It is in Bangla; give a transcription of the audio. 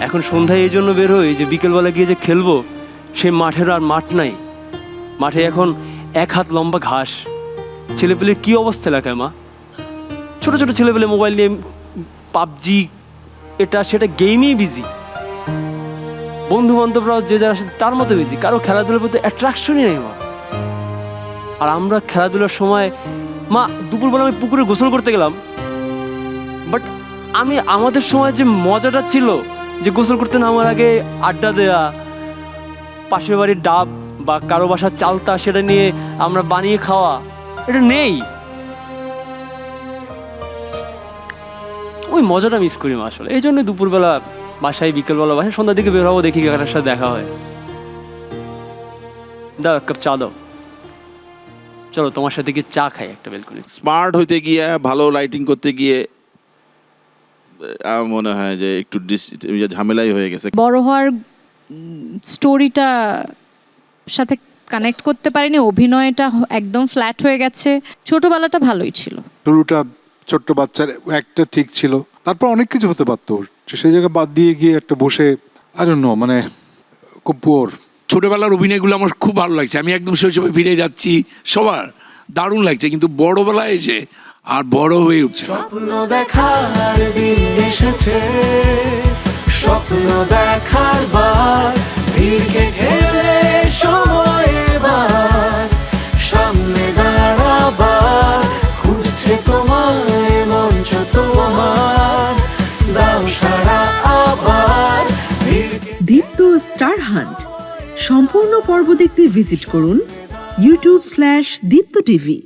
এখন সন্ধ্যায় এই জন্য বের হই যে বিকেলবেলা গিয়ে যে খেলবো, সেই মাঠের আর মাঠ নাই। মাঠে এখন 1 হাত লম্বা ঘাস। ছেলেপেলের কী অবস্থা এলাকায় মা, ছোটো ছোটো ছেলেপেলে মোবাইল নিয়ে পাবজি এটা সেটা গেমেই বিজি। বন্ধু বান্ধবরাও যে যারা তার মতো বিজি, কারো খেলাধুলার প্রতি অ্যাট্রাকশনই নেই মা। আর আমরা খেলাধুলার সময় মা দুপুরবেলা আমি পুকুরে গোসল করতে গেলাম, বাট আমাদের সময় যে মজাটা ছিল, যে গোসল করতে নামার আগে আড্ডা দেয়া, পাশের বাড়ির ডাব বা কারো বাসার চালতা সেটা নিয়ে আমরা বানিয়ে খাওয়া, এটা নেই। ওই মজাটা মিস করি মা আসলে। এই জন্য দুপুরবেলা বাসায়, বিকেলবেলা বাসায়, সন্ধ্যার দিকে বের হবো, দেখি কাকার সাথে দেখা হয়। দাও 1 কাপ চা দাও, চলো তোমার সাথে গিয়ে চা খাই একটা বেলকুনি। স্মার্ট হইতে গিয়ে, ভালো লাইটিং করতে গিয়ে আমার মনে হয় যে একটু ঝামেলাই হয়ে গেছে। বড় হওয়ার স্টোরিটা সাথে কানেক্ট করতে পারিনি, অভিনয়টা একদম ফ্ল্যাট হয়ে গেছে। ছোটবেলাটা ভালোই ছিল, শুরুটা ছোট্ট বাচ্চার একটা ঠিক ছিল, তারপর অনেক কিছু হতে পারতো, সেই জায়গায় বাদ দিয়ে গিয়ে একটা বসে আই ডোন্ট নো, মানে খুব পুয়ার। ছোটবেলার অভিনয়গুলো আমার খুব ভালো লাগছে, আমি একদম শৈশবে ফিরে যাচ্ছি, সবার দারুণ লাগছে। কিন্তু বড়বেলায় এসে আর বড় হয়ে উঠছে না। স্বপ্ন দেখার দিন এসেছে, স্বপ্ন দেখার বার, ভিড়কে ঠেলে সময় এবার সামনে দাঁড়াবার, খুঁজছে তোমায় মঞ্চ তোমার, দাও সারা আবার। দীপ্ত স্টার হান্ট সম্পূর্ণ পর্ব দেখতে ভিজিট করুন youtube/দীপ্ত টিভি।